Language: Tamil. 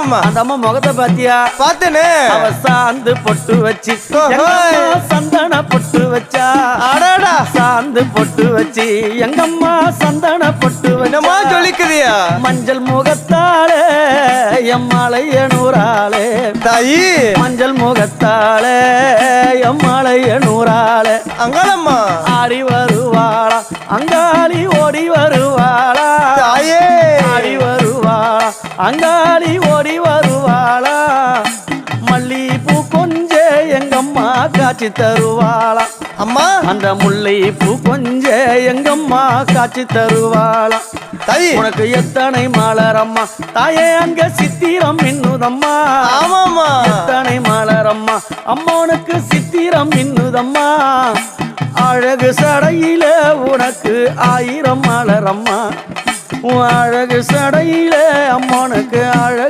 ஆமாமா. அந்த அம்மா முகத்தை பாத்தியா? பார்த்தேனே. அவ சாந்து பொட்டு வச்சு சந்தன பொட்டு வச்சா. அடடா. சாந்து பொட்டு வச்சு எங்கம்மா சந்தன பொட்டு என்னமா வச்சா. சொல்லிக்குதியா? மஞ்சள் முகத்தாளே எம்மாளைய நூறாளே தாயி. மஞ்சள் முகத்தாளே எம்மாளைய நூறாளே அங்காளம்மா. ஆடி வருவாளா அங்காளி ஓடி வருவாளா. தாயே. ஆடி வருவாளா அங்காளி ஓடி வருவாளா. மல்லிப்பூ கொஞ்ச எங்கம்மா காட்சி தருவாளா. அம்மா. அந்த முல்லை பூ கொஞ்ச எங்கம்மா காட்சி தருவாளா. தாயி. உனக்கு எத்தனை மலரம்மா தாயே அங்க சித்திரம் இன்னுதம்மா. ஆமாமா. எத்தனை மலரம்மா அம்மனுக்கு சித்திரம் இன்னுதம்மா. அழகு சடையில உனக்கு 1000 மலரம்மா. அழகு சடையில அம்மனுக்கு அழகு